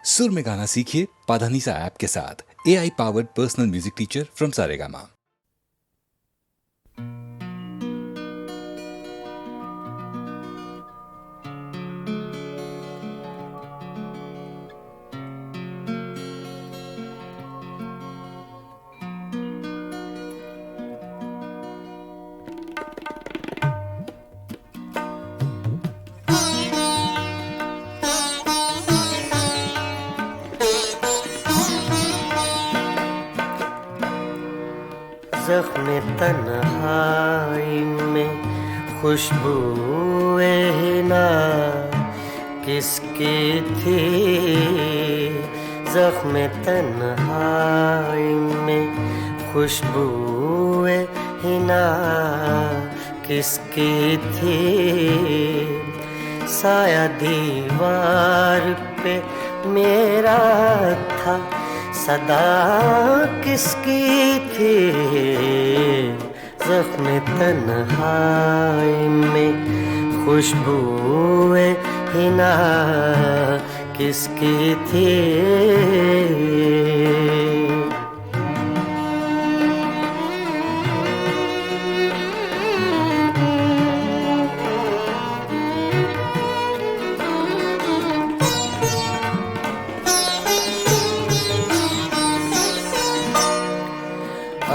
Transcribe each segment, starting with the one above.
सुर में गाना सीखिए पाधानीसा ऐप के साथ। AI powered personal music teacher from Saregama. ज़ख्म तन्हाई में खुशबूए हिना किसकी थी। ज़ख्म तन्हाई में खुशबूए हिना किसकी थी। साया दीवार पे मेरा था, सदा किसकी थी। ज़ख्म तन्हाई में खुशबूए हिना किसकी थी।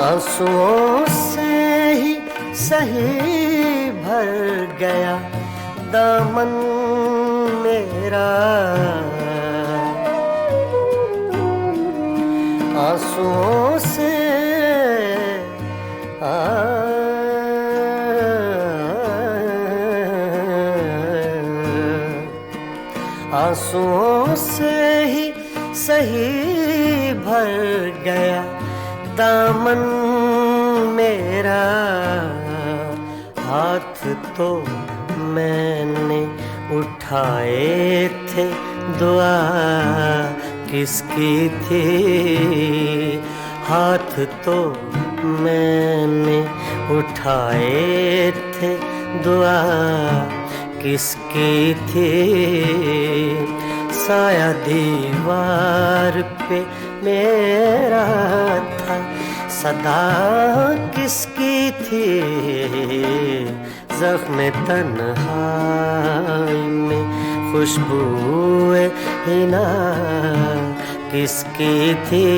आंसुओं से ही सही भर गया दामन मेरा। आंसुओं से आंसुओं से ही सही भर गया दामन मेरा। हाथ तो मैंने उठाए थे, दुआ किसकी थी। हाथ तो मैंने उठाए थे, दुआ किसकी थी। साया दीवार पे मेरा था, सदा किसकी थी। ज़ख्म तन्हाई में खुशबूए हिना किसकी थी।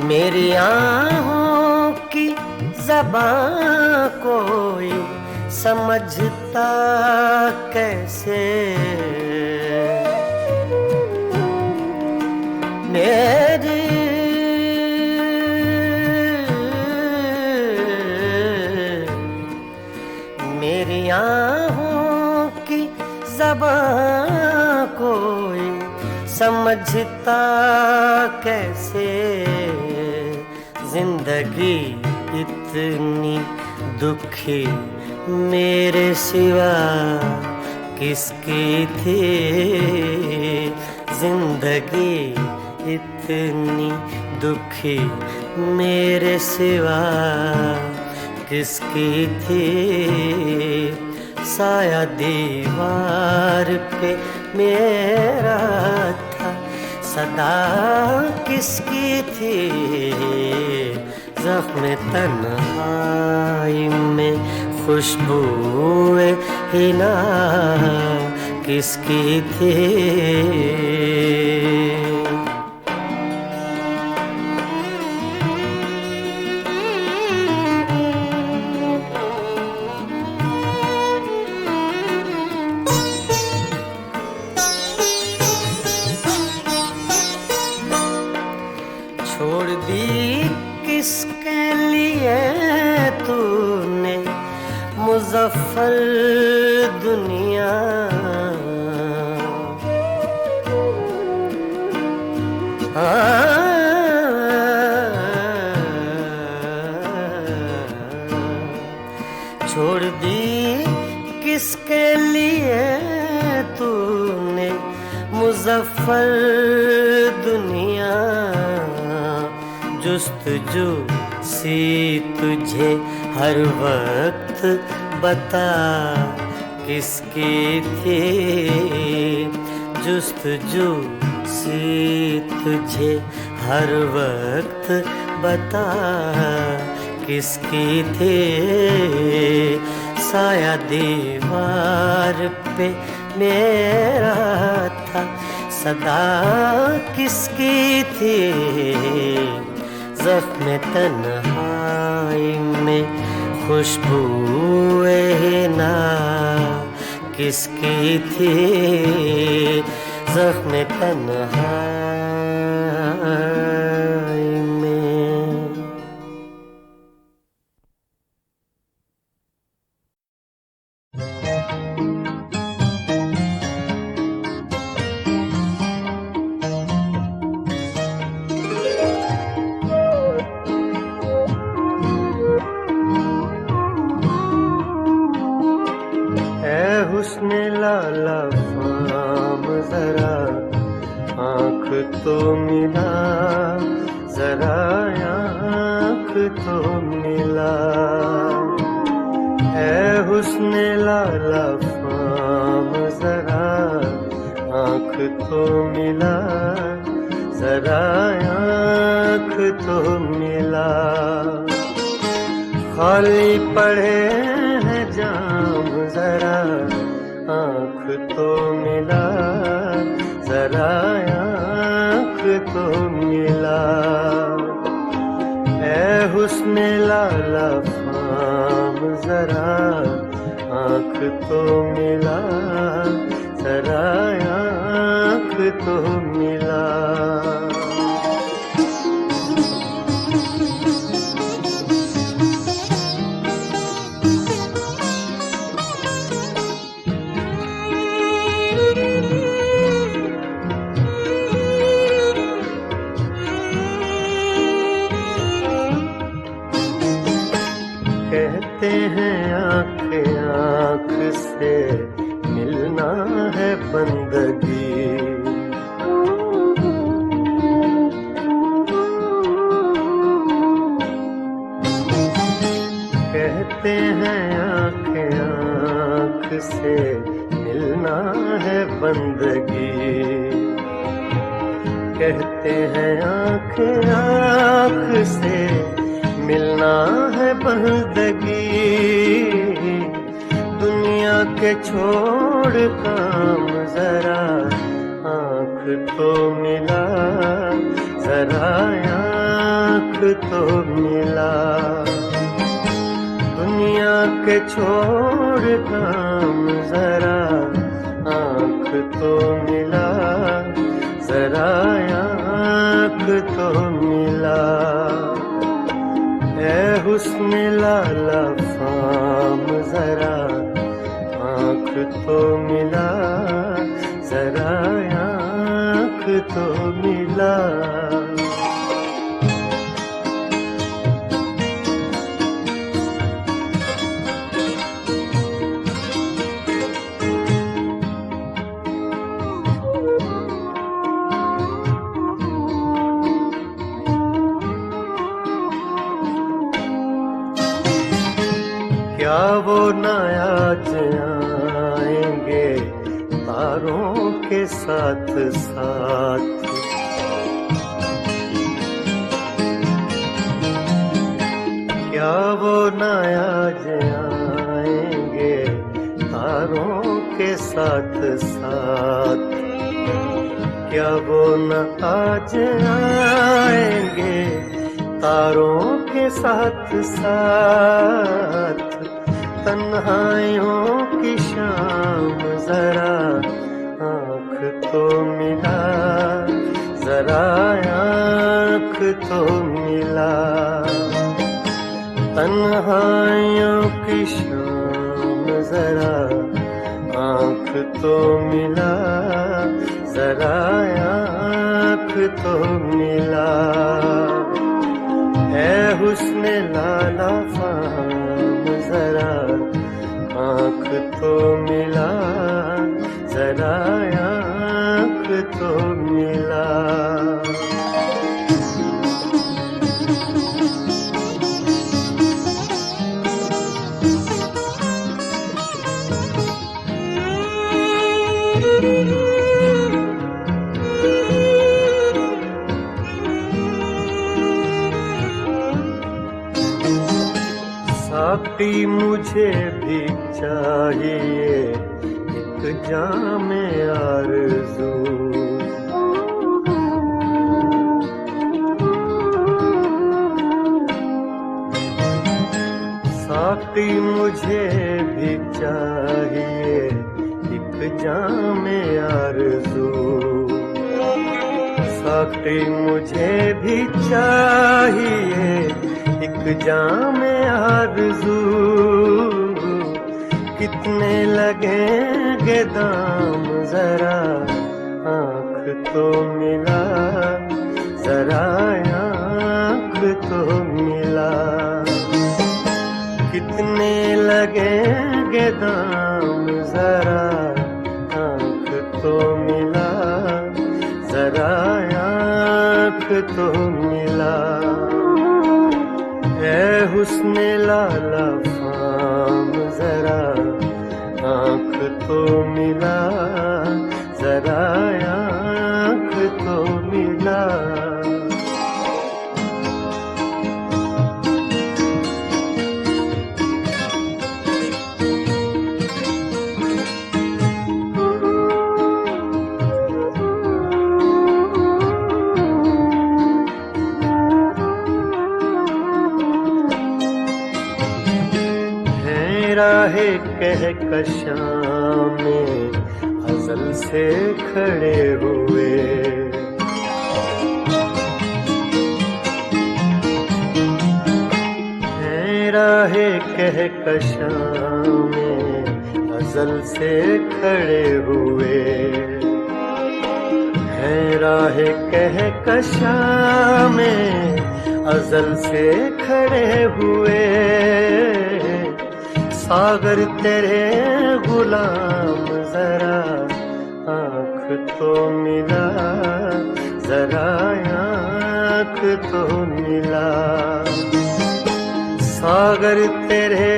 मेरी आँखों की ज़बां कोई समझता कैसे। मेरी आँखों की ज़बां कोई समझता कैसे। जिंदगी इतनी दुखी मेरे सिवा किसकी थी। जिंदगी इतनी दुखी मेरे सिवा किसकी थी। साया दीवार पे मेरा था, सदा किसकी थी। ज़ख्म तन्हाई में खुशबूए हिना किसकी थी। छोड़ दी किसके लिए तूने मुज़फ़्फ़र दुनिया। छोड़ दी किसके लिए मुजफ्फर दुनिया जुस्तजू सी तुझे हर वक्त बता किसकी थी, जुस्तजू सी तुझे हर वक्त बता किसकी थी, साया दीवार पे मेरा था सदा किसकी थी, ज़ख्म तन्हाई में खुशबूए ना किसकी थी, ज़ख्म तन्हाई में। हुस्ने लाला फाम जरा आँख तो मिला, जरा आँख तो मिला, है हुस्ने लाला फाम जरा आँख तो मिला, जरा आँख तो मिला, खाली पड़े हैं जाम जरा आँख तो मिला, जरा आँख तो मिला, ऐ हुस्ने लाला फाम जरा आँख तो मिला, जरा आँख तो मिला। कहते हैं आँख आँख से मिलना है बंदगी, कहते हैं आँख आँख से मिलना है बंदगी, कहते हैं आँख आँख से मिलना है बंदगी, दुनिया के छोड़ काम जरा आँख तो मिला, जरा आँख तो मिला, दुनिया के छोड़ काम जरा आँख तो मिला, जरा आँख तो मिला, ऐ हुस्ने लाला फाम जरा आँख तो मिला, जरा आँख तो मिला। क्या वो न आज आएंगे तारों के साथ साथ, क्या वो न आज आएंगे तारों के साथ साथ, क्या वो न आज आएंगे तारों के साथ साथ, तन्हाइयों की शाम जरा आँख तो मिला, जरा आँख तो मिला, तन्हाइयों की शाम जरा आँख तो मिला, जरा आँख तो मिला, ऐ हुस्ने लाला फाम जरा आँख तो मिला, जरा आँख तो मिला। साकी मुझे भी चाहिए एक जाम आरज़ू, साकी मुझे भी चाहिए एक जाम आरज़ू, साकी मुझे भी चाहिए एक जाम आरज़ू। कितने लगेंगे दाम जरा आँख तो मिला, जरा आँख तो मिला। कितने लगेंगे दाम जरा आँख तो मिला, जरा आँख तो मिला। ऐ हुस्ने लाला फाम जरा आँख तो मिला, जरा आँख तो मिला। राहे कहकशां में अज़ल से खड़े हुए, हैं राहे कहकशां में अज़ल से खड़े हुए, हैं राहे कहकशां में अज़ल से खड़े हुए। सागर तेरे गुलाम जरा आँख तो मिला, जरा आँख तो मिला। सागर तेरे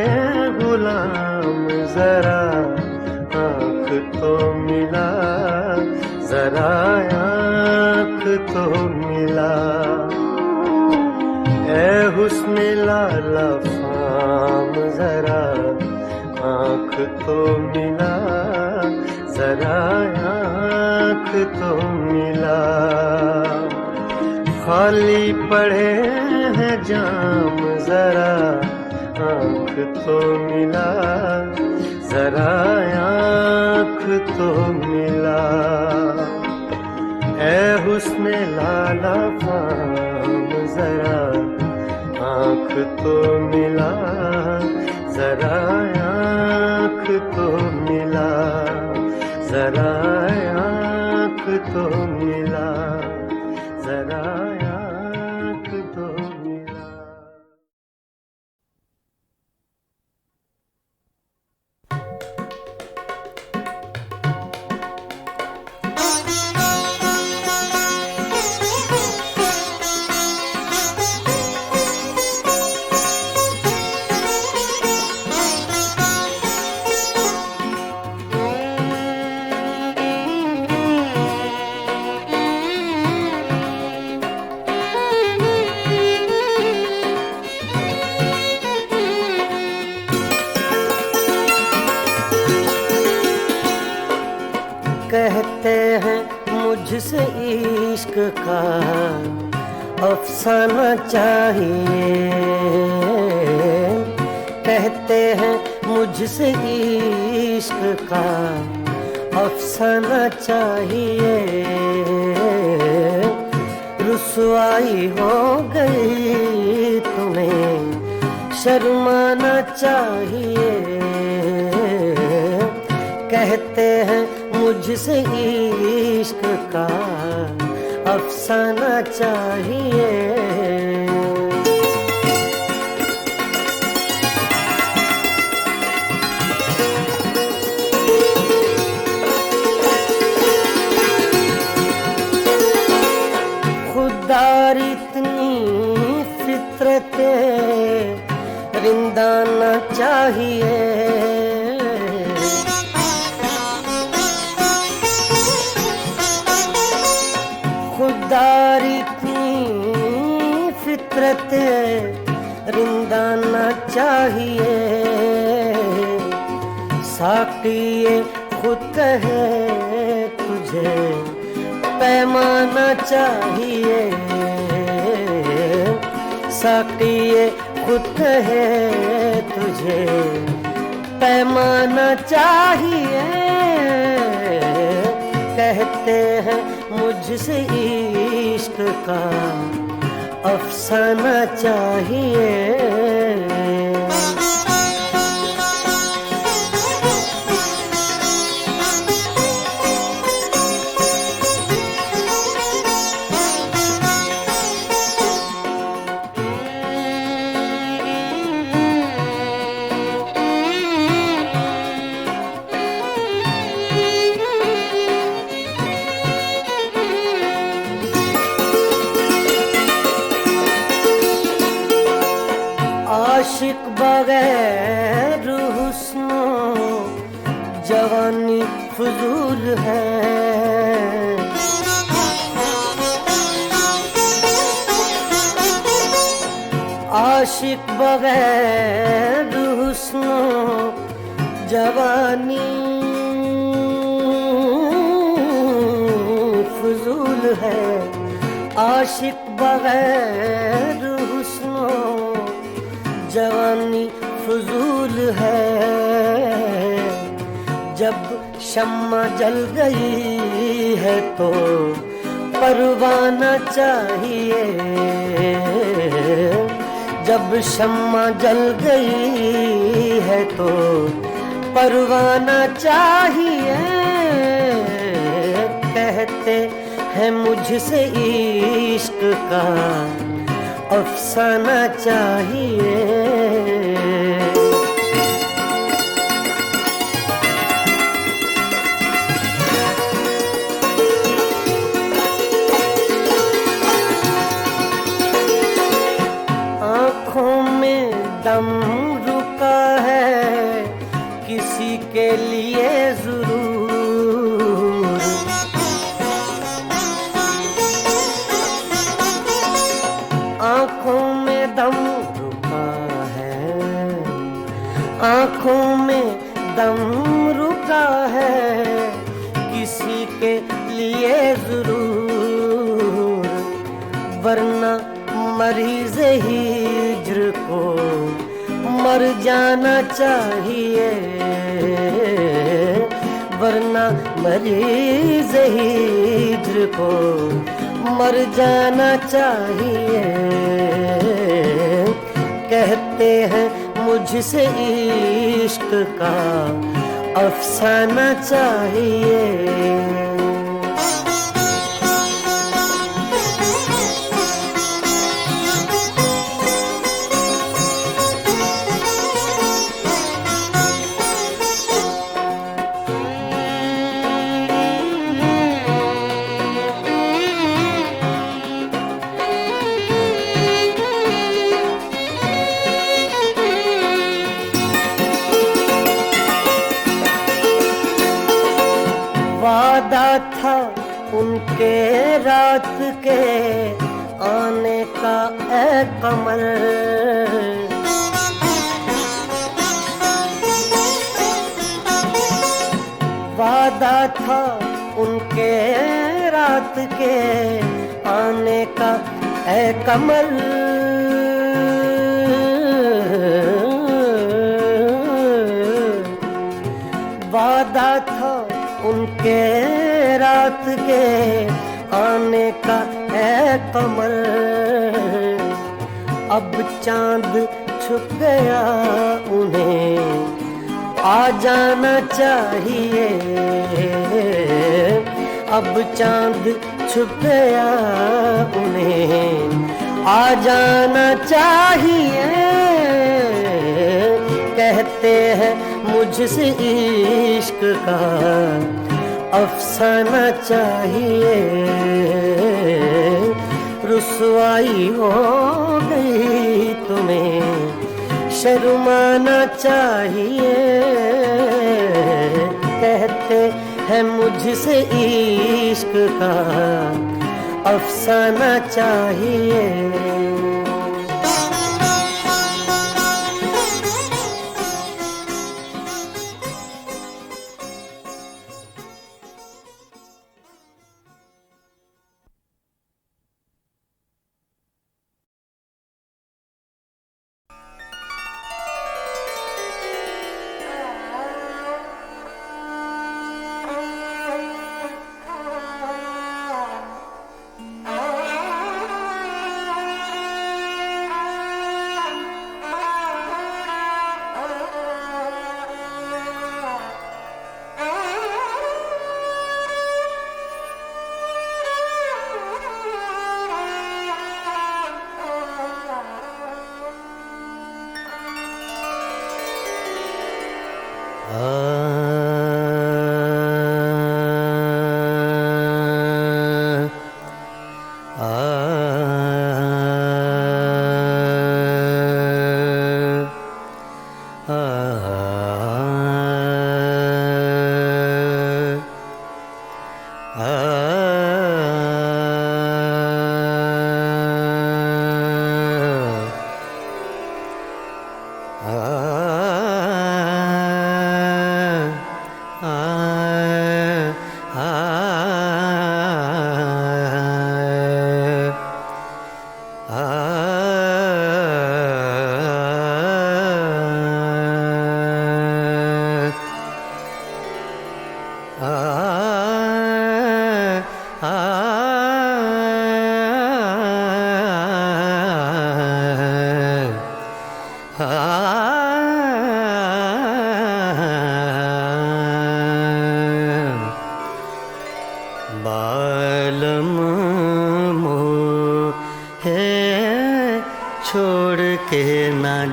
गुलाम जरा आँख तो मिला, जरा आँख तो मिला। ऐ हुस्ने लाला फाम जरा आँख तो मिला, जरा आँख तो मिला। खाली पड़े हैं जाम जरा आँख तो मिला, जरा आँख तो मिला। ऐ हुस्ने लाला फाम जरा आँख तो मिला, जरा आँख तो मिला, जरा आँख तो मिला, जरा आँख तो मिला। कहते हैं मुझसे इश्क का अफसाना चाहिए, कहते हैं मुझसे इश्क का अफसाना चाहिए। रुसवाई हो गई तुम्हें शर्माना चाहिए, कहते हैं मुझसे इश्क का अफसाना चाहिए। करते रिंदाना चाहिए, साकी ये खुद कहे तुझे पैमाना चाहिए, साकी ये खुद कहे तुझे पैमाना चाहिए। कहते हैं मुझसे इश्क का अफसाना चाहिए। आशिक बगैर हुस्नो जवानी फजूल है, आशिक बगैर हुस्नो जवानी फजूल है, आशिक बगैर हुस्नो जवानी फजूल है। जब शम्मा जल गई है तो परवाना चाहिए, जब शम्मा जल गई है तो परवाना चाहिए। कहते हैं मुझसे इश्क का अफसाना चाहिए। आँखों में दम रुका है किसी के लिए जरूर, आँखों में दम रुका है, आँखों में दम रुका है किसी के लिए जरूर, वरना मरीज़ हिज्र को मर जाना चाहिए, वरना मरीज़ हिज्र को मर जाना चाहिए। कहते हैं मुझसे इश्क का अफसाना चाहिए। वादा था उनके रात के आने का ऐ कमर, वादा था उनके रात के आने का ऐ कमर, वादा था उनके रात के आने का ऐ कमर। अब चांद छुप गया उन्हें आ जाना चाहिए, अब चांद छुप गया उन्हें आ जाना चाहिए। कहते हैं मुझसे इश्क का अफसाना चाहिए। रुसवाई हो गई तुम्हें शर्माना चाहिए। कहते हैं मुझसे इश्क का अफसाना चाहिए।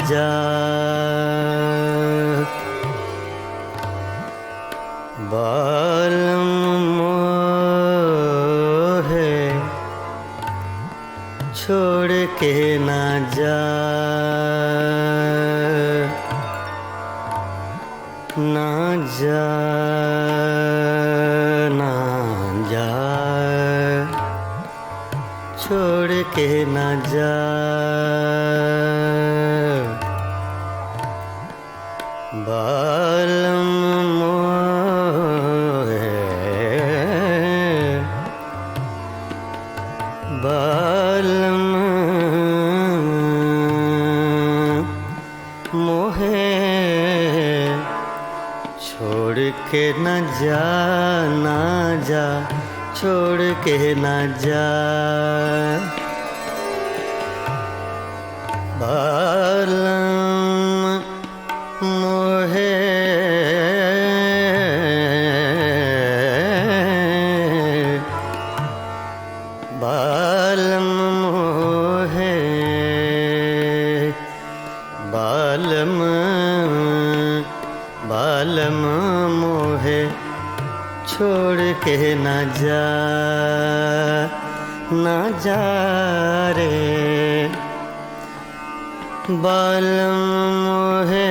जा, बालम मोहे छोड़ के ना जा, ना जा, ना जा, छोड़ के ना जा, बालम मोहे, बालम मोहे छोड़ के न जा, ना जा, छोड़ के न जा, बालम मोहे, बालम मोहे, बालम, बालम मोहे छोड़ के ना जा, ना जा रे, बालम मोहे,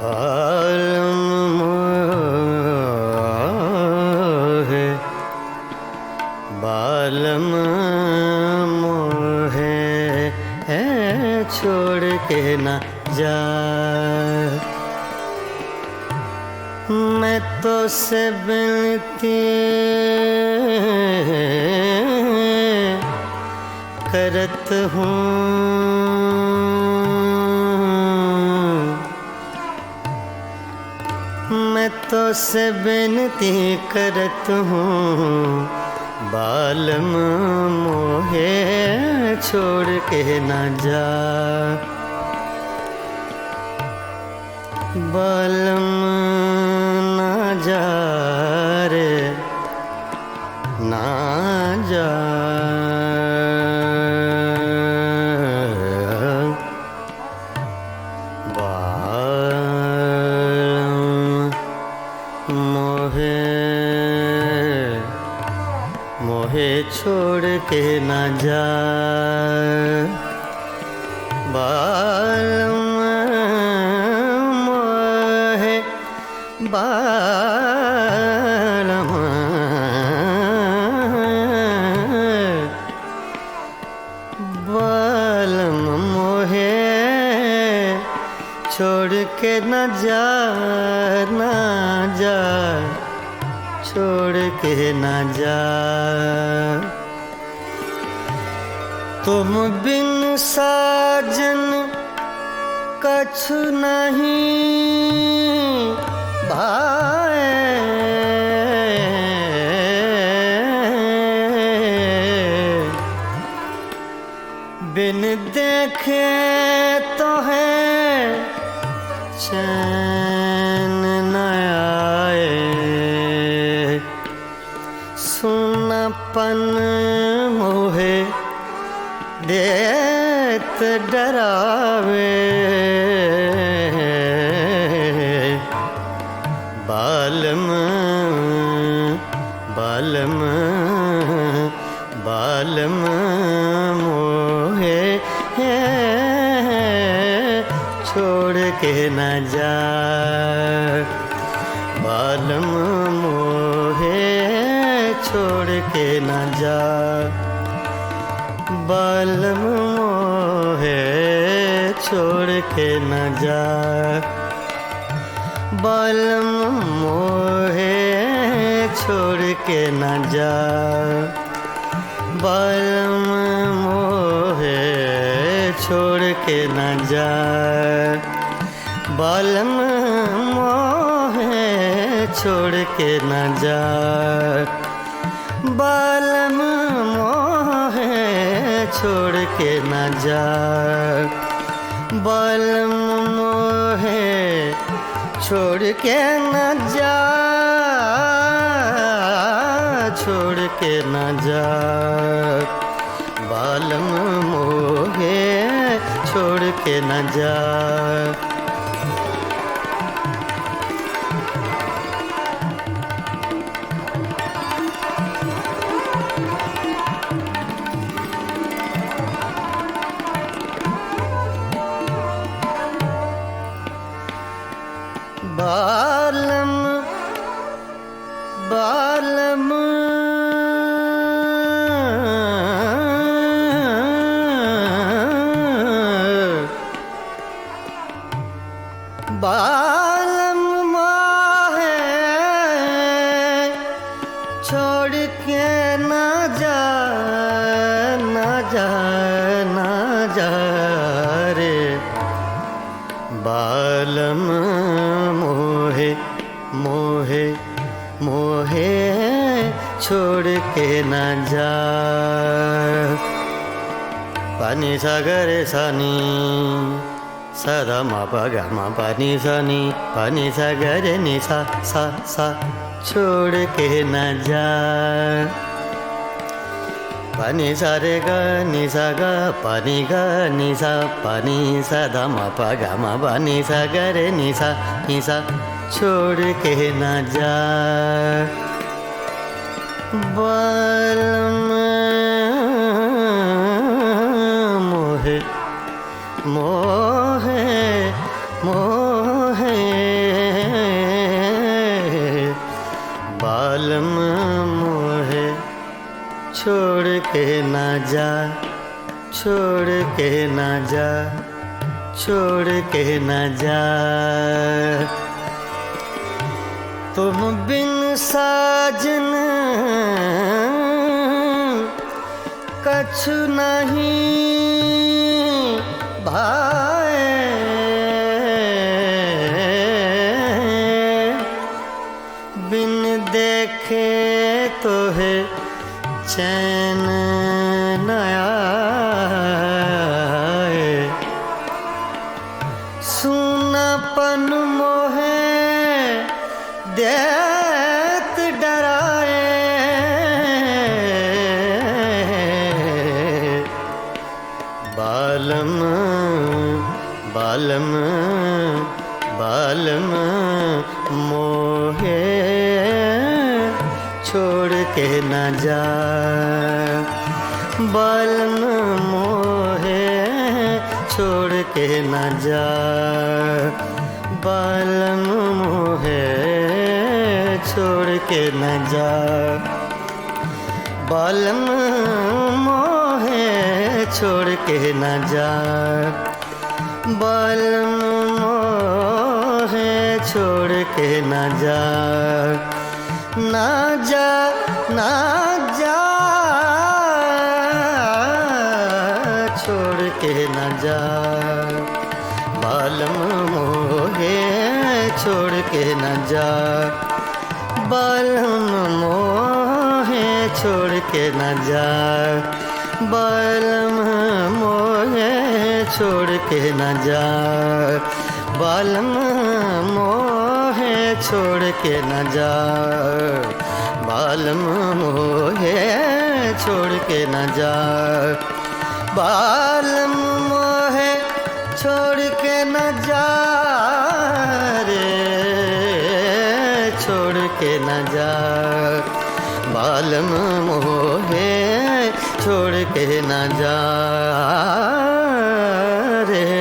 बालम मोहे, बालम मोहे छोड़ के ना जा, मैं तो से विनती करत हूँ, मैं तो से विनती करत हूँ, बालम मोहे छोड़ के ना जा, बालम ना जा रे, ना जा, बालम मोहे, मोहे छोड़ के ना जा, बालम मोहे, बालम, बालम मोहे छोड़ के न जा, ना जा, छोड़ के न जा, तुम बिन साजन कछु नहीं भाए, बिन देखे तो है चैन न आए, सुनापन मोहे देत डरावे, बालम, बालम, बालम मोहे छोड़ के न जा, बालम मोहे छोड़ के न जा, बालम मोहे छोड़ के न जा, बालम मोहे छोड़ के न जा, बालम मोहे छोड़ के न जा, बालम मोहे छोड़ के न जा, बालम मोहे छोड़ के न जा, बालम मोहे छोड़ के न जा, छोड़ के न जा, बालम मोहे छोड़ के न जा। बालम बालम बालम मोहे छोड़ के ना जा, ना जा, ना जा रे। बालम मोहे मोहे मोहे छोड़ के न जा। पानी सागर सानी सदा मा पा गा मा पानी सानी, पानी सागर नि सा सा सा छोड़ के न जा। पानी सा रे गा नि सा गा, पानी गा नि सा, पानी सा धा मा पा गा मा पानी सा गा रे नि सा छोड़ के न जा। बालम मोहे मोहे मोहे बालम मोहे छोड़ के न जा, छोड़ के न जा, छोड़ के न जा। तुम बिन साजन कछु नहीं भाए, बिन देखे तो है चैन न आए। सुनापन मोहे देत डराए, बालम बालम बालम मोहे छोड़ के न जा। बालम मोहे छोड़ के न जा, बालम मोहे छोड़ के न जा। बालम मोहे छोड़ के न जा, बालम मोहे छोड़ के न जा। ना जा ना जा छोड़ के न जा, बालम मोहे छोड़ के न जा। बालम मोहे छोड़ के न जा, बालम मोहे छोड़ के न जा। बालम मोहे छोड़ के न जा, बालम मोहे छोड़ के न जा। बालम मोहे छोड़ के न जा रे, छोड़ के न जा। बालम मोहे छोड़ के न जा रे।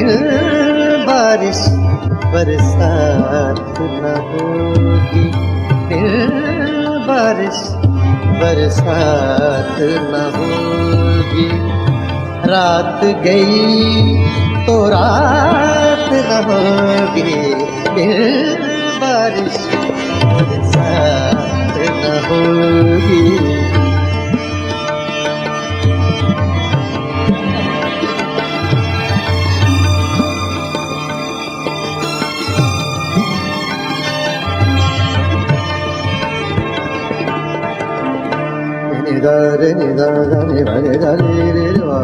फिर बारिश बरसात न होगी, फिर बारिश बरसात न होगी। रात गई तो रात न होगी, फिर बारिश बरसात न होगी। निदारे निदादा नि भरे दारे रे वा,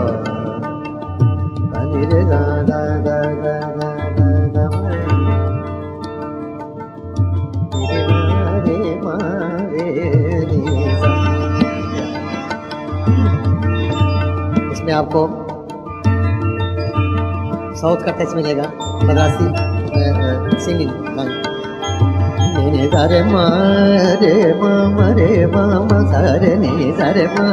नि रे दा दा दा दा दा दा दा रे मारे नि सा। इसमें आपको साउथ का टच मिलेगा, मद्रासी सिंगिंग लाइन। नि रे मारे मा रे मा मा सा रे नि रे मा।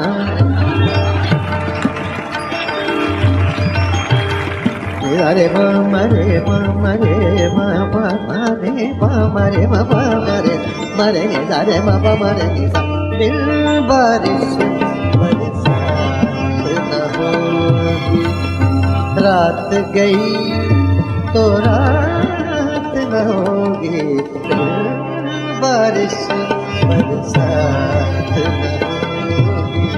नि रे मा रे मा रे मा मा मा रे मा मा रे मा मा रे मा रे नि रे मा मा मा रे नि सा। फिर बारिश बरसात न होगी, रात गई तो रात न होगी, बारिश बरसात न होगी।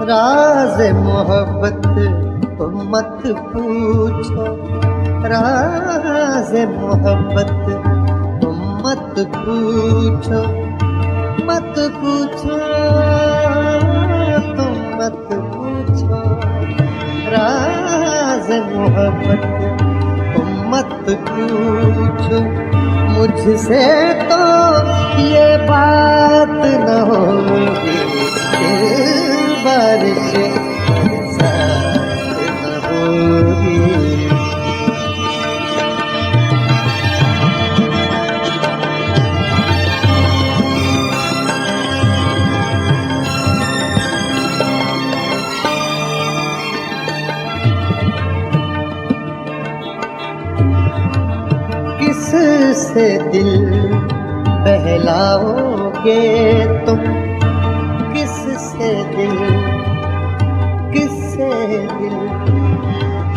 राज़ मोहब्बत तुम मत पूछो, राज़ मोहब्बत तुम मत पूछो, मत पूछो तुम मत पूछो। राज़ मोहब्बत तुम मत पूछो, मुझसे तो ये बात न होगी, बारिश बरसात न होगी। किससे दिल बहलाओगे तुम, किससे दिल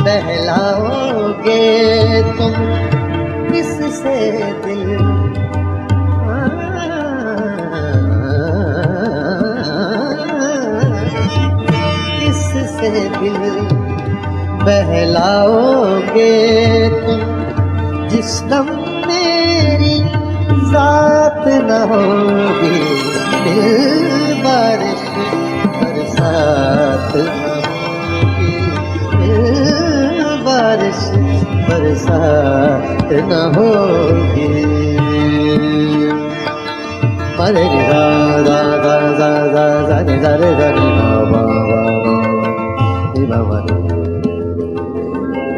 बहलाओगे तुम, किससे दिल किससे दिल बहलाओगे तुम, जिस दम मेरी जात न होगी, दिल बारिश बरसात न होगी, दिल बारिश बरसात न होगी। मरे गा गा गा गा गा गा रे गा रे गा रे गा वा वा रे वा वा रे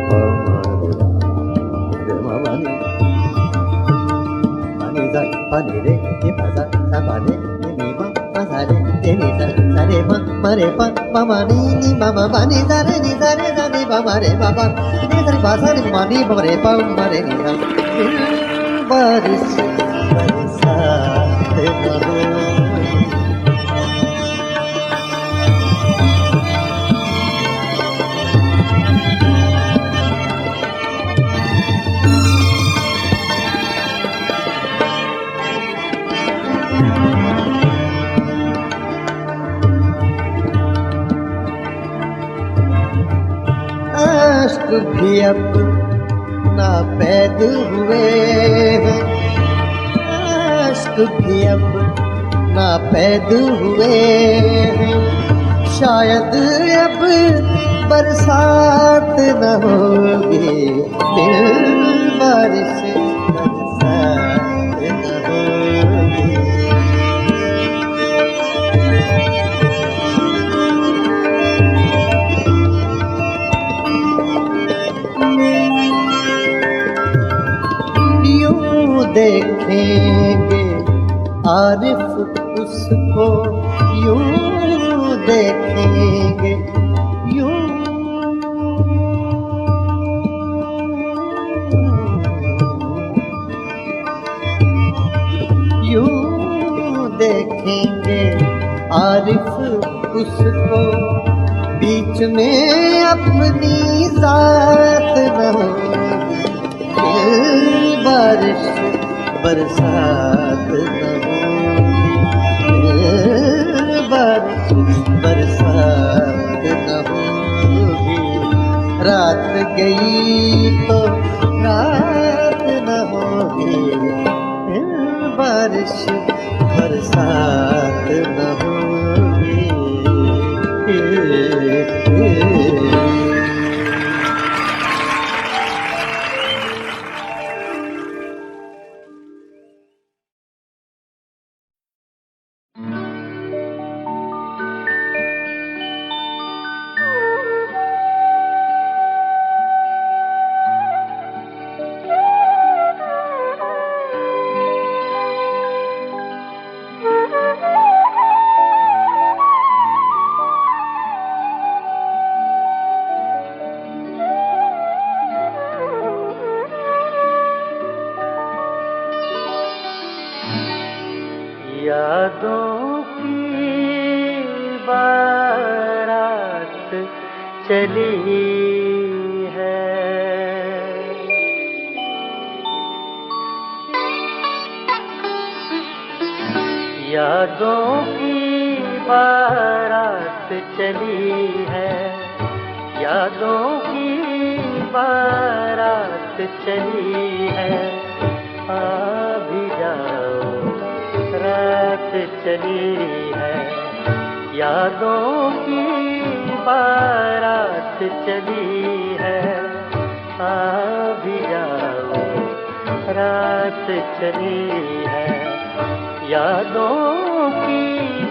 वा वा रे वा वा रे पानी दा पानी रे ये पासा सा पानी नी मा सा रे रे नी सा रे मा मा रे पा मा मा नी मा मा मा नी दा रे नी दा रे दा नी मा मा रे मा मा नी दा रे पा सा रे मा नी मा रे पा मा रे नी दा। बारिश बरसात न होगी, अश्क भी अब ना पैद हुए हैं, अश्क भी अब ना पैद हुए हैं, शायद अब बरसात न होगी, दिल बारिश बरसात न होगी। देखेंगे आरिफ उसको यूं देखेंगे यूं देखेंगे आरिफ उसको बीच में अपनी जात न होगी बारिश बरसात न होगी बारिश बरसात न होगी रात गई तो रात न होगी बारिश बरसात न होगी। यादों की बारात चली है यादों की बारात चली है यादों की बारात चली है आ भी जाओ रात चली है यादों की बारात चली है आ भी जाओ रात चली है यादों की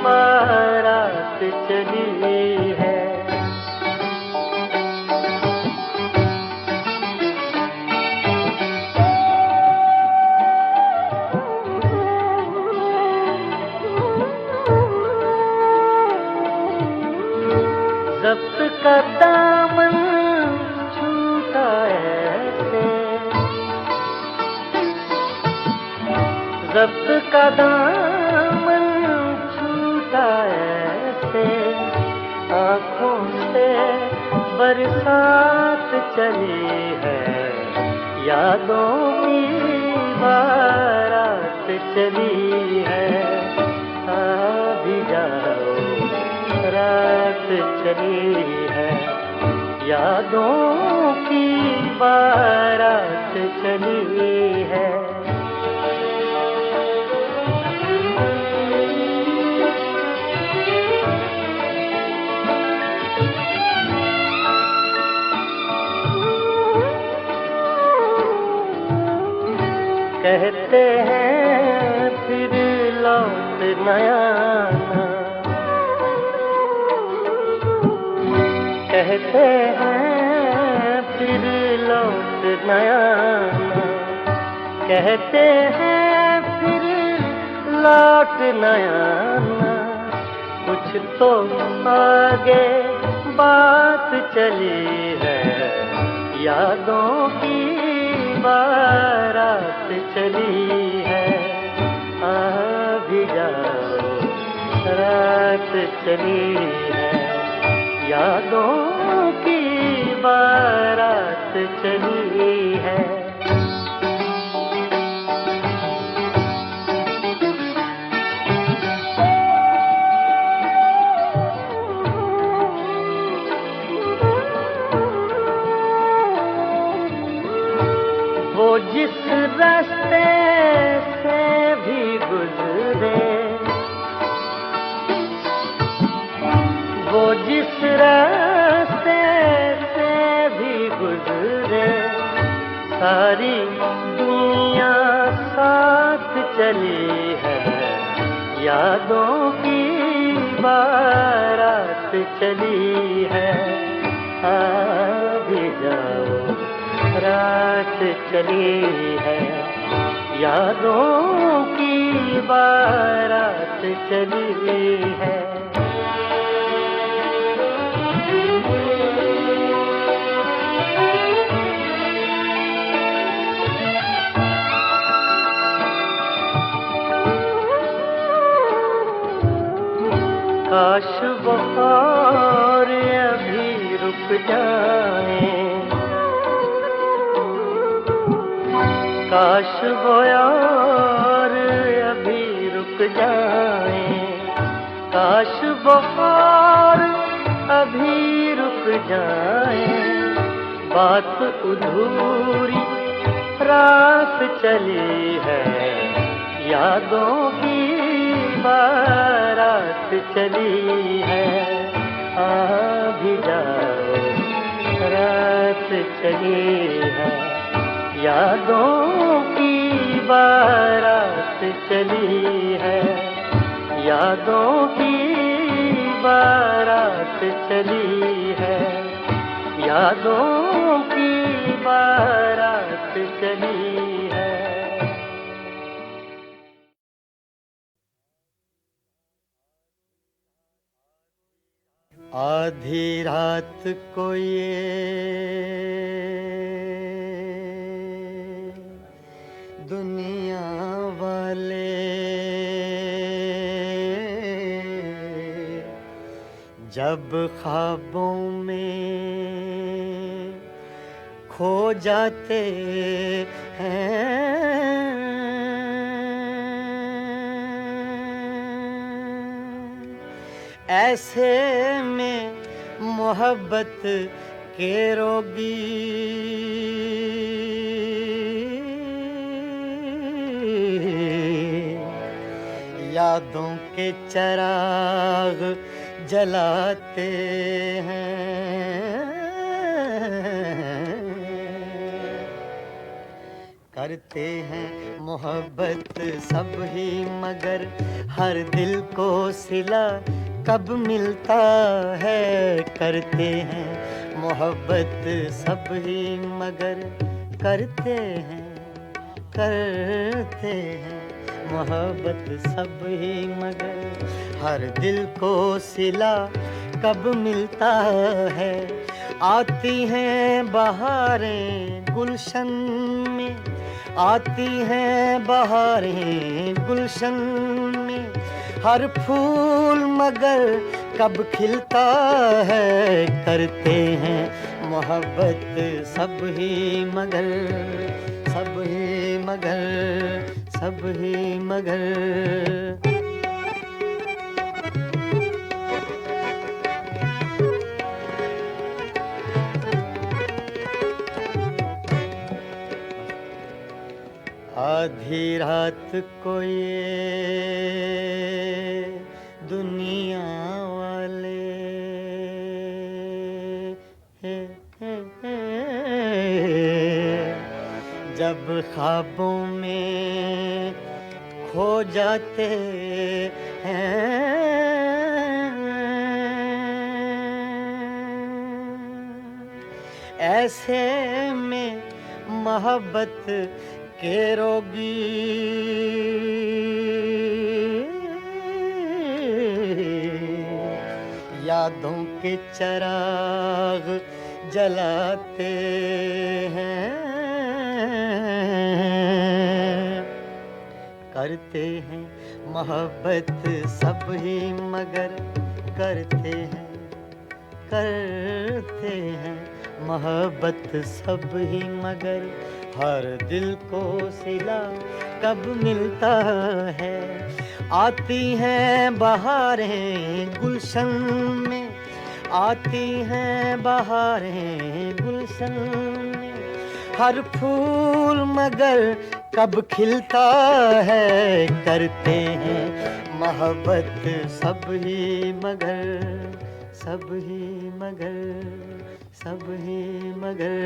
बारात चली है। ज़ब्त का दामन छूटा ऐसे ज़ब्त का दामन छूटा ऐसे आँखों से बरसात चली है यादों की बारात चली है आ भी जाओ रात चली है यादों की बारात चली है। कहते हैं फिर लौट नया कहते हैं फिर लौट नया कहते हैं फिर लौट नया कुछ तो आगे बात चली है यादों की बारात चली है आ भी जाओ रात चली है यादों की बारात चली है। वो जिस रास्ते से भी गुजरे वो जिस रास्ते से भी गुजरे सारी दुनिया साथ चली है यादों की बारात चली है आ भी जाओ रात चली है यादों की बारात चली है। काश वो और अभी रुक जाए, काश वो और अभी रुक जाए, काश वो और अभी रुक जाए। बात अधूरी रात चली है, यादों की बारात चली है। आ भी जाओ, रात चली है, यादों की बारात चली है, यादों की बारात चली है, यादों की बारात चली है। आधी रात को ये दुनिया वाले जब ख्वाबों में खो जाते हैं, ऐसे में मोहब्बत के रोगी यादों के चिराग जलाते हैं। करते हैं मोहब्बत सब ही मगर हर दिल को सिला कब मिलता है। करते हैं मोहब्बत सब ही मगर करते हैं मोहब्बत सब ही मगर हर दिल को सिला कब मिलता है। आती हैं बहारें गुलशन में, आती हैं बहारें गुलशन में, हर फूल मगर कब खिलता है। करते हैं मोहब्बत सब ही मगर सब ही मगर सब ही मगर। आधी रात को ये दुनिया वाले जब ख्वाबों में खो जाते हैं, ऐसे में मोहब्बत के रोगी यादों के चिराग जलाते हैं। करते हैं मोहब्बत सब ही मगर करते हैं मोहब्बत सब ही मगर हर दिल को सिला कब मिलता है। आती हैं बहारें गुलशन में, आती हैं बहारें गुलशन में, हर फूल मगर कब खिलता है। करते हैं मोहब्बत सब ही मगर सब ही मगर सब ही मगर।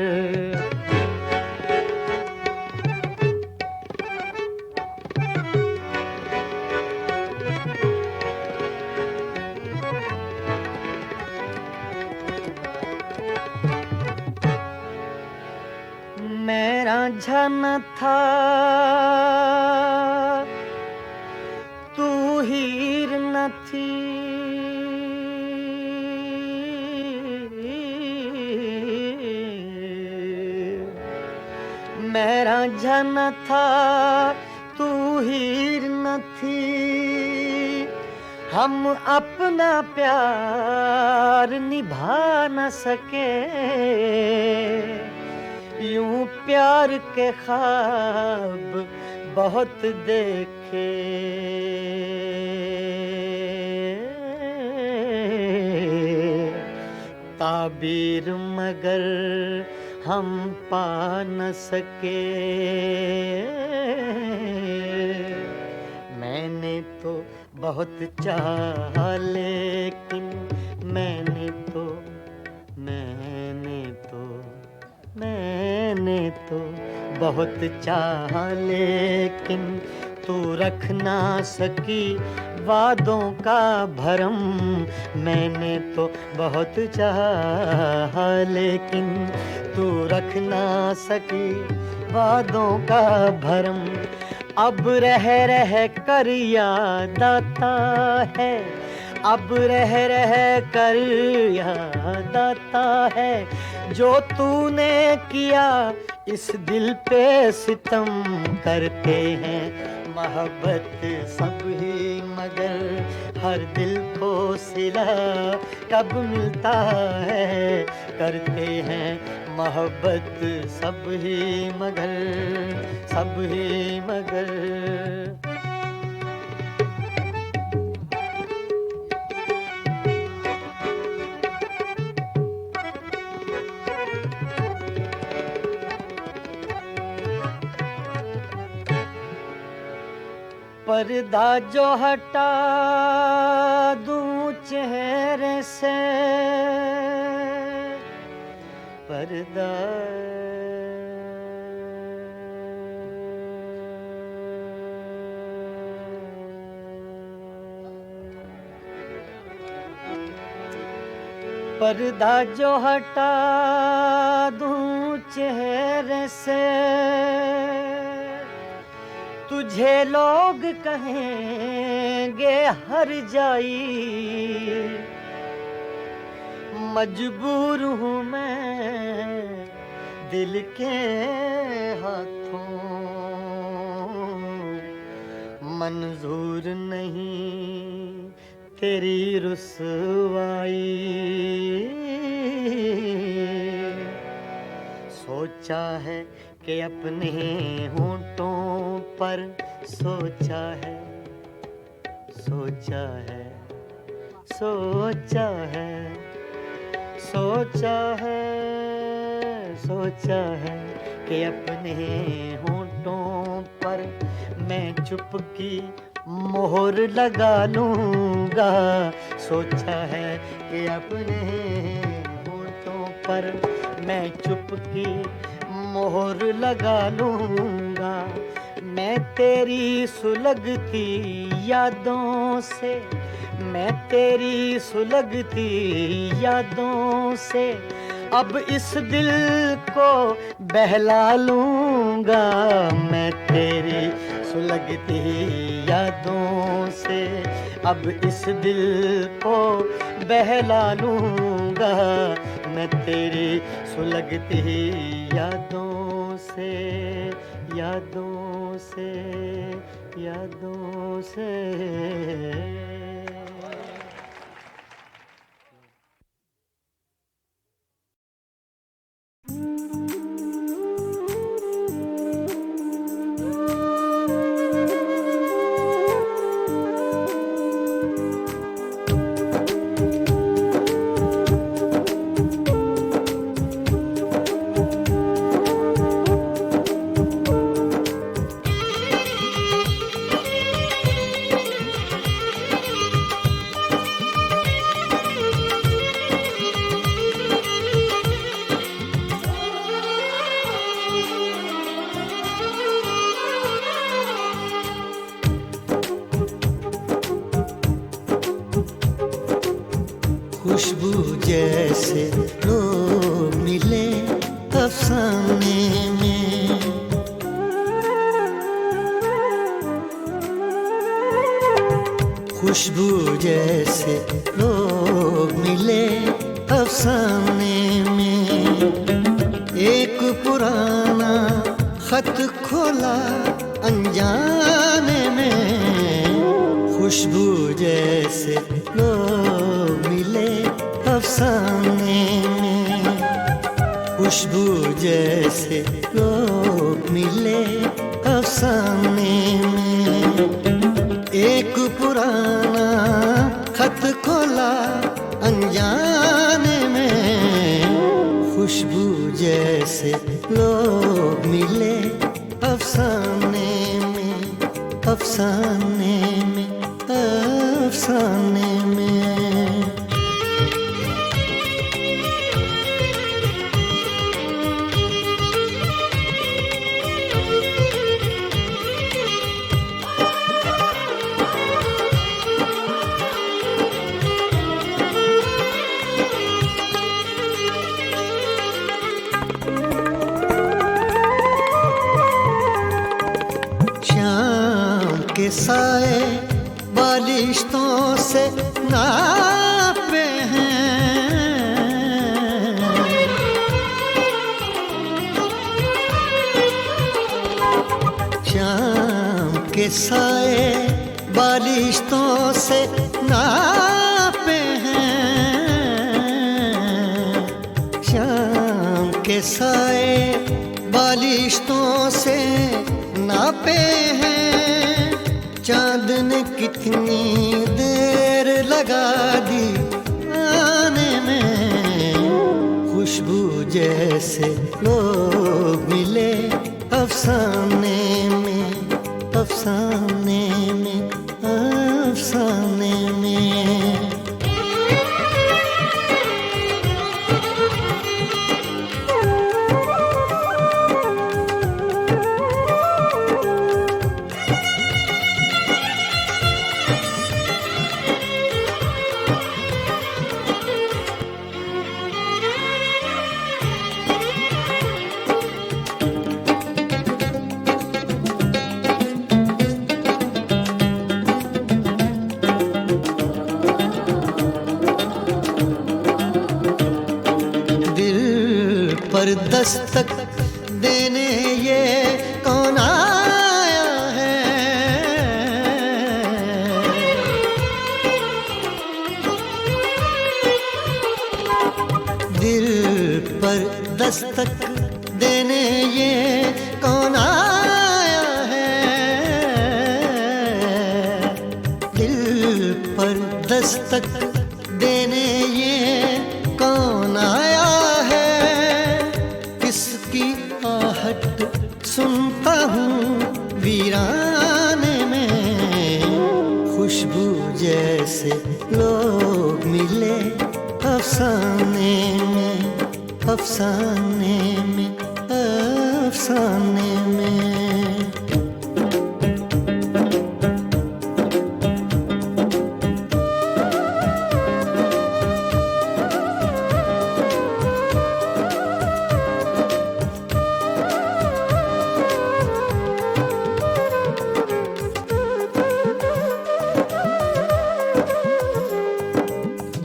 रांझा न था तू हीर न थी, मैं रांझा न था तू हीर न थी, हम अपना प्यार निभा न सके, यूं प्यार के ख्वाब बहुत देखे, ताबीर मगर हम पा न सके, मैंने तो बहुत चाहा लेकिन मैंने तो बहुत चाहा लेकिन तू रख ना सकी वादों का भरम, मैंने तो बहुत चाहा लेकिन तू रख ना सकी वादों का भरम, अब रह कर याद आता है, अब रह कर याद आता है, जो तूने किया इस दिल पे सितम करते हैं मोहब्बत सब ही मगर हर दिल को सिला कब मिलता है, करते हैं मोहब्बत सब ही मगर पर्दा जो हटा दूं चेहरे से, पर्दा पर्दा जो हटा दूं चेहरे से, तुझे लोग कहेंगे हर जाई, मजबूर हूँ मैं दिल के हाथों, मंजूर नहीं तेरी रुसवाई, सोचा है कि अपने होंठों पर सोचा है, सोचा है, सोचा है, सोचा है, सोचा है कि अपने होंठों पर मैं चुपकी मोहर लगा लूँगा, सोचा है कि अपने होंठों पर मैं चुपकी मोहर लगा लूँगा, मैं तेरी सुलगती यादों से, मैं तेरी सुलगती यादों से अब इस दिल को बहला लूँगा, मैं तेरी सुलगती यादों से अब इस दिल को बहला लूँगा, मैं तेरी सुलगती यादों से, यादों से, यादों से। खुशबू जैसे लोग मिले अफसाने में, खुशबू जैसे लोग मिले अफसाने में। एक पुराना खत खोला अनजाने में, खुशबू जैसे लोग मिले अफसाने में। खुशबू जैसे लोग मिले अफसाने में। एक पुराना खत खोला अनजाने में, खुशबू जैसे लोग मिले अफसाने में, अफसाने में, अफसाने में। शाम के साए बालिश्तों से नापे हैं, शाम के साए बालिश्तों से नापे हैं। शाम के साए बालिश्तों से नापे हैं। चांद ने कितनी देर लगा दी आने में, खुशबू जैसे लोग मिले अफसाने में, अफसाने में, अफसाने में। पर दस्तक देने ये कौन आया है? दिल पर दस्तक देने ये कौन आया है? दिल पर दस्तक देने ये कौन आया है? किसकी आहट सुनता हूँ वीराने में, खुशबू जैसे लोग मिले अफसाने में, अफसाने में, अफसाने में।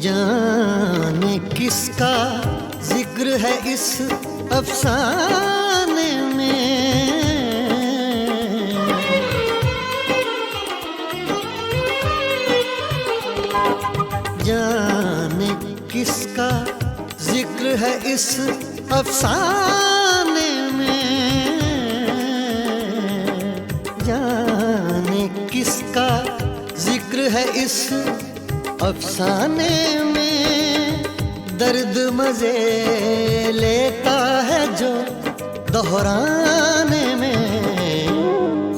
जाने किसका जिक्र है इस अफसाने में, जाने किसका जिक्र है इस अफसाने में। जाने किसका जिक्र है इस अफसाने में। दर्द मजे लेता है जो दोहराने में,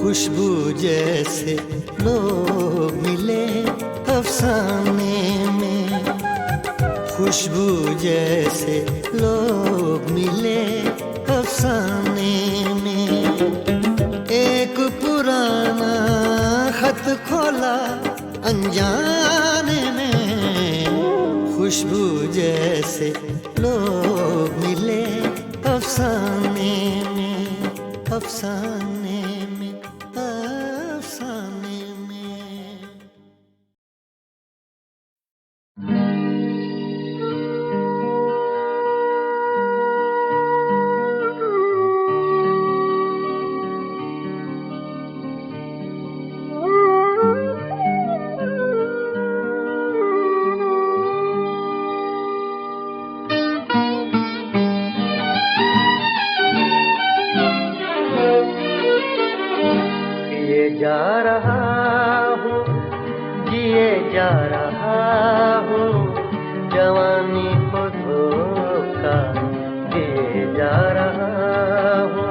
खुशबू जैसे लोग मिले अफसाने में। खुशबू जैसे लोग मिले अफसाने में। एक पुराना खत खोला अनजाने में, खुशबू जैसे लोग मिले अफसाने में, अफसाने में, अफसाने। जा रहा हूँ, जवानी को धोखा दिए जा रहा हूँ,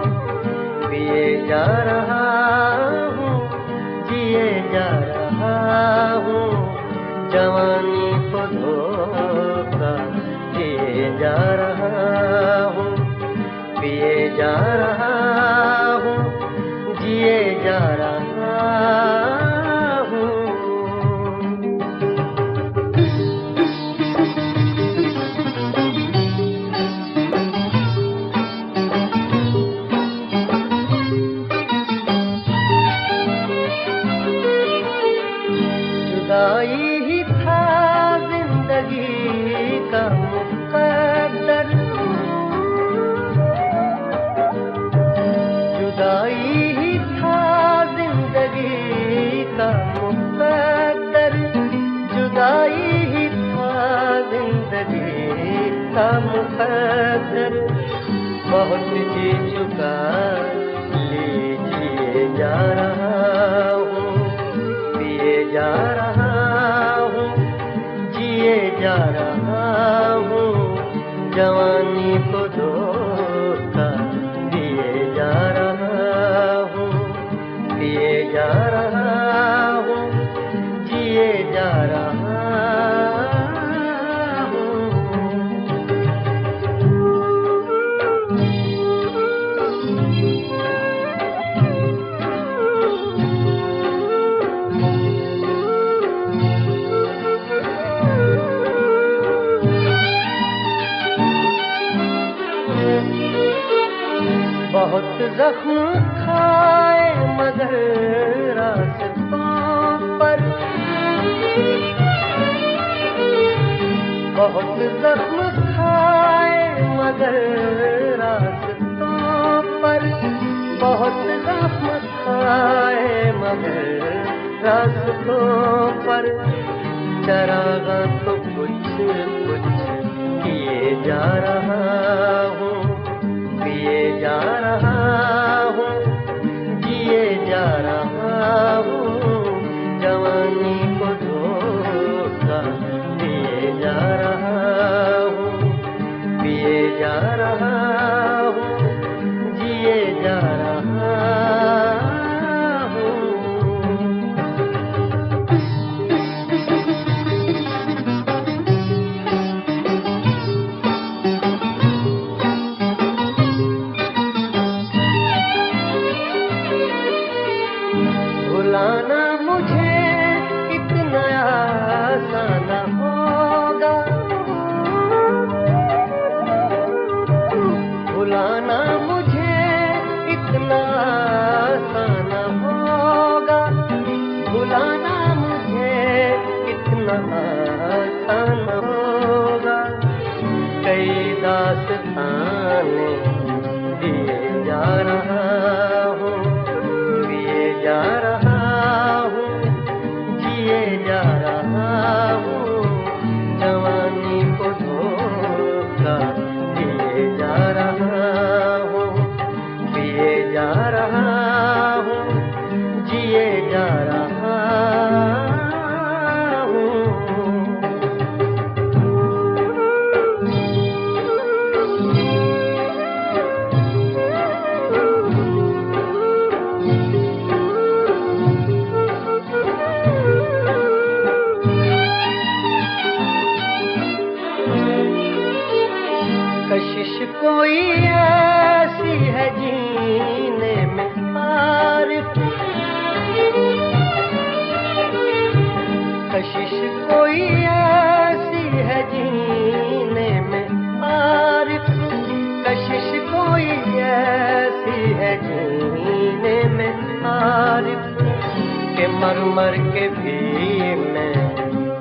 पिए जा रहा हूँ, जिए जा रहा हूँ, जवानी को धोखा दिए जा रहा हूँ, पिए जा रहा हूँ, जिए जा रहा हूँ। जुदाई ही था जिंदगी का मुकद्दर, जुदाई ही था जिंदगी का मुकद्दर, जुदाई ही था जिंदगी का मुकद्दर। बहुत जी चुका लीजिए जा रहा हूँ, पिए जा रहा हूँ, जिए जा रहा हूँ, जवानी को धोखा दिए जा रहा हूँ, पिए जा रहा हूँ, जिए जा रहा हूँ। बहुत जख्म खाए मगर रास्तों पर, बहुत जख्म खाए मगर रास्तों पर, बहुत जख्म खाए मगर रास्तों पर। चरागा तो कुछ कुछ किए जा रहा हूँ, पिए जा रहा हूँ, जिए जा रहा हूँ, जवानी को धोखा दिए जा रहा हूँ, पिए जा रहा हूँ, जिए जा रहा हूँ। भुलाना मुझे इतना आसान होगा, भुलाना मुझे इतना आसान होगा, भुलाना मुझे इतना आसान होगा। कई दास्ताने दिए जा रहा हूँ, पिए जा रहा हूँ, जिए जा रहा हूँ, जवानी को धोखा दिए जा रहा हूँ, पिए जा रहा हूँ, जिए जा रहा हूँ। कशिश कोई ऐसी है जीने में आरिफ, कशिश कोई ऐसी है जीने में आरिफ, कशिश कोई ऐसी है जीने में आरिफ, के मर मर के भी मैं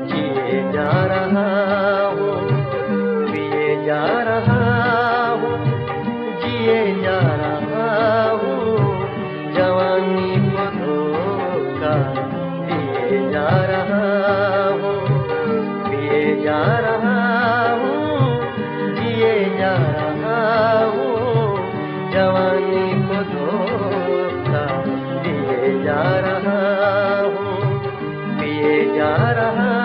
जिए जा रहा हूँ, पिए जा रहा हूँ, जिए जा रहा हूँ, जवानी को धोखा दिए जा रहा हूँ, पिए जा रहा हूँ, जिए जा रहा हूँ, जवानी को धोखा दिए जा रहा हूँ, पिए जा रहा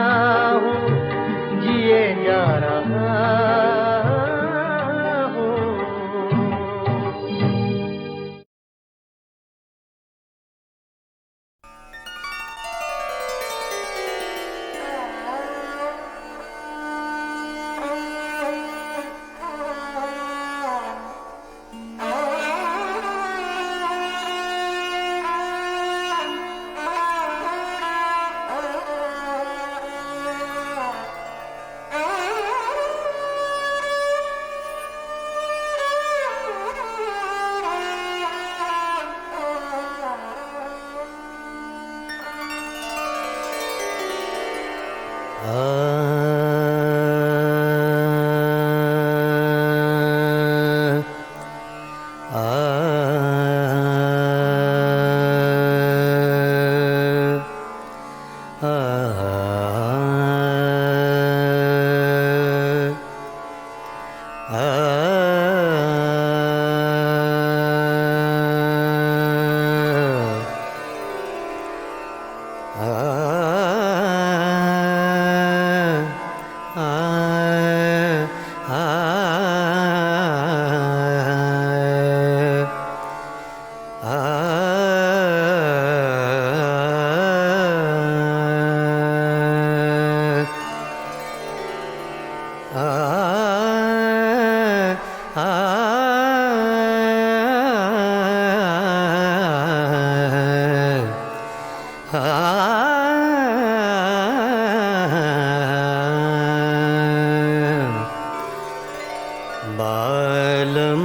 बालम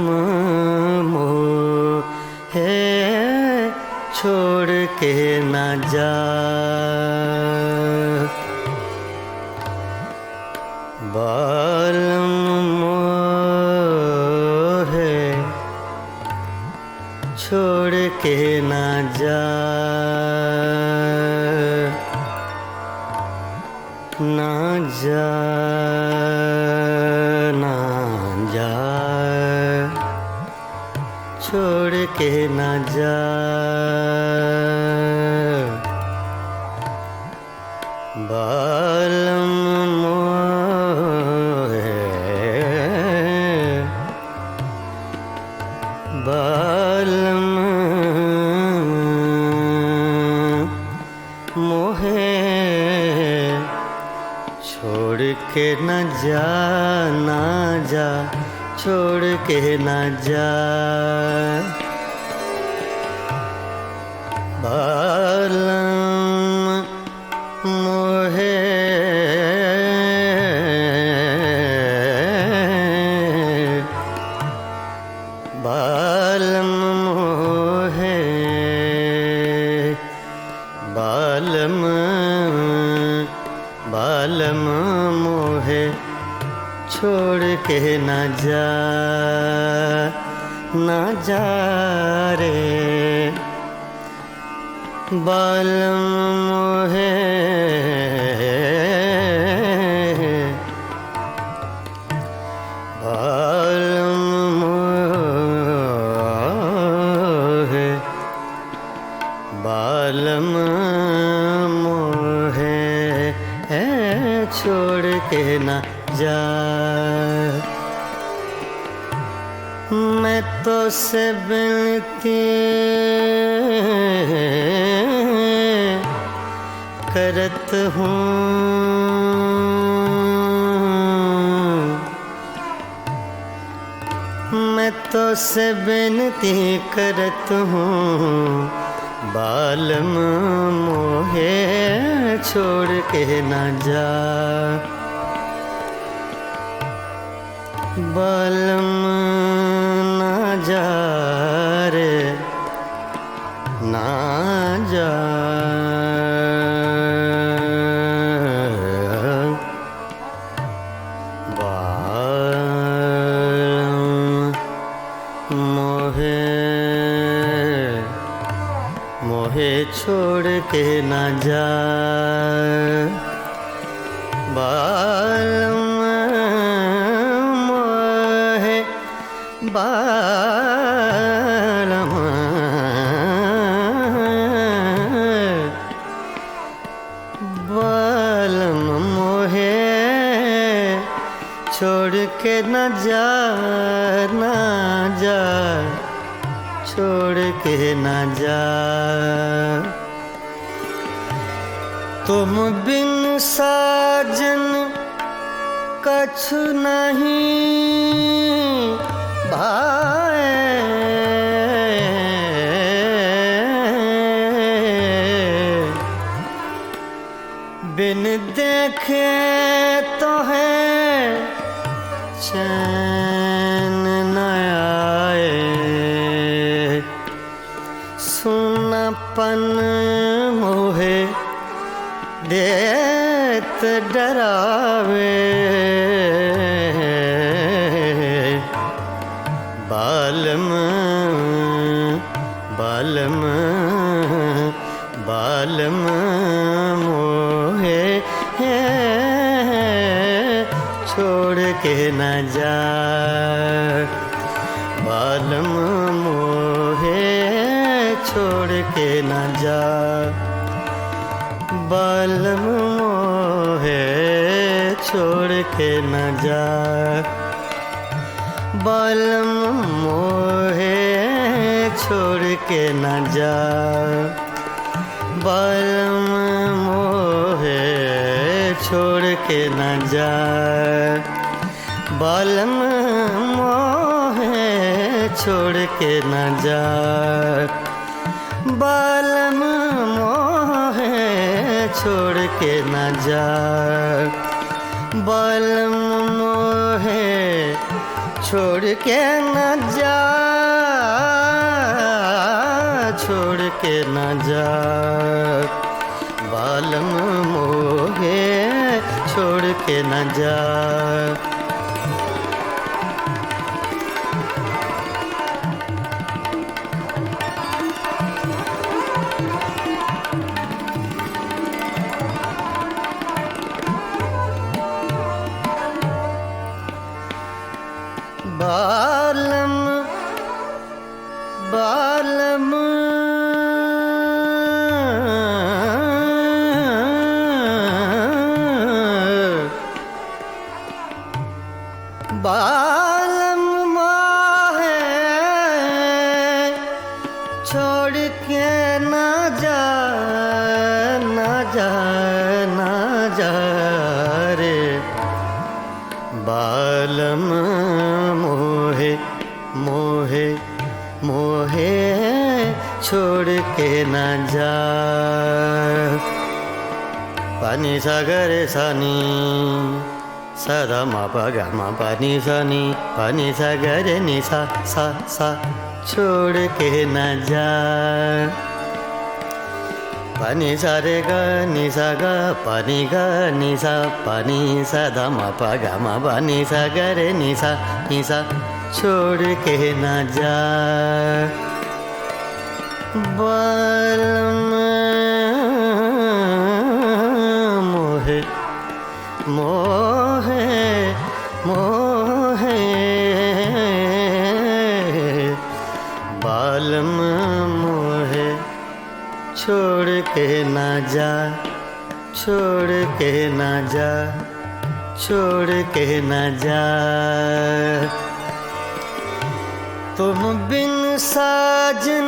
मोहे छोड़ के न जा, बालम मोहे छोड़ के न जा, ना जा ना जा, छोड़ के ना जा, बालम मोहे, बालम मोहे छोड़ के न जा, ना जा, छोड़ के न जा, बालम मोहे, बालम मोहे, बालम बालम मोहे छोड़ के न जा, ना जा रे, बालम मोहे, बालम मोहे, बालम मोहे छोड़ के न जा, मैं तो से विनती करत हूँ, मैं तो से विनती करत हूँ, बालम मोहे छोड़ के न जा, बालम ना जा रे, ना जा, बालम मोहे, मोहे छोड़ के न जा, बालम मोहे, बालम बालम मोहे छोड़ के न जा, ना जा, छोड़ के न जा, तुम बिन साजन कछु नहीं भाए, बिन देखे तो है चैन न आए, सुनापन मोहे दे डरावे बालम बालम बालम मोहे छोड़ के न जा बालम मोहे छोड़ के न जा बालम मोहे छोड़ के न जा बालम मोहे छोड़ के न जा बालम मोहे छोड़ के न जा बालम मोहे छोड़ के न जा बालम मोहे छोड़ के न जा बालम मोहे छोड़ के न जा छोड़ के न जा बालम मोहे छोड़ के न जा बालम बालम बालम मोहे छोड़ के ना जा ना जा ना जा रे बालम मोहे मोहे मोहे छोड़ के न जा पानी सागर सानी सदा मा पा गा मा पानी सानी पानी सागर नि सा सा सा छोड़ के न जा पानी सा रे गा नि सा गा पानी गा नि सा पानी सदा मा पा गा मा पानी सागर नि सा छोड़ के न जा बालम मोहे मोहे मोहे बालम मोहे छोड़ के न जा छोड़ के न जा छोड़ के न जा तुम बिन साजन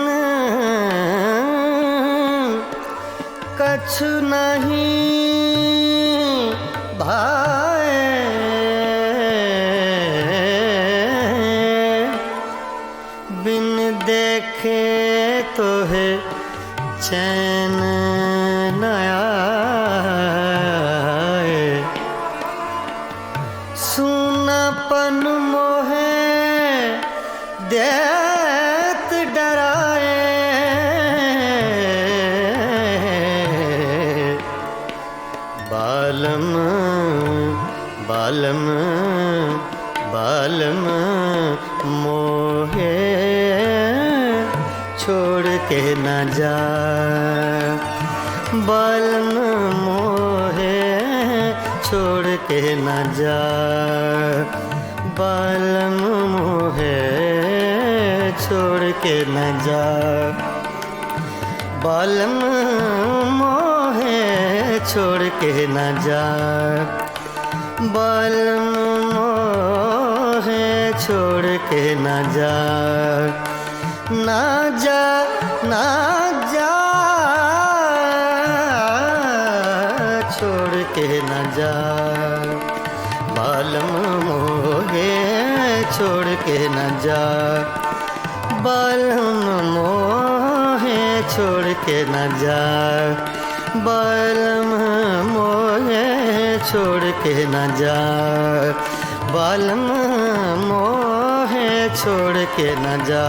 कछु नहीं भाए बिन देखे तो है चैन न आए सुनापन मोहे देत डराए बालम बालम बालम मोहे छोड़ के न जा बालम मोहे छोड़ के न जा बालम मोहे छोड़ के न जा बालम मोहे छोड़ के न जा बालम मोहे छोड़ के न जा ना जा ना जा छोड़ के न जा बालम मोहे छोड़ के न जा बालम मोहे छोड़ के न जा बालम मोहे छोड़ के न जा बालम मोहे छोड़ के न जा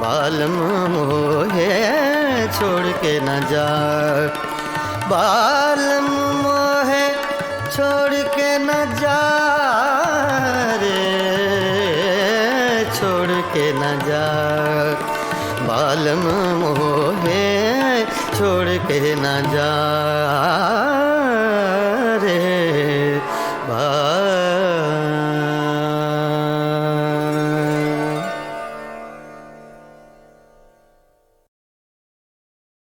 बालम मोहे छोड़ के न जा बालम मोहे छोड़ के न जा रे, छोड़ के न जा, बालम मोहे छोड़ के न जा रे।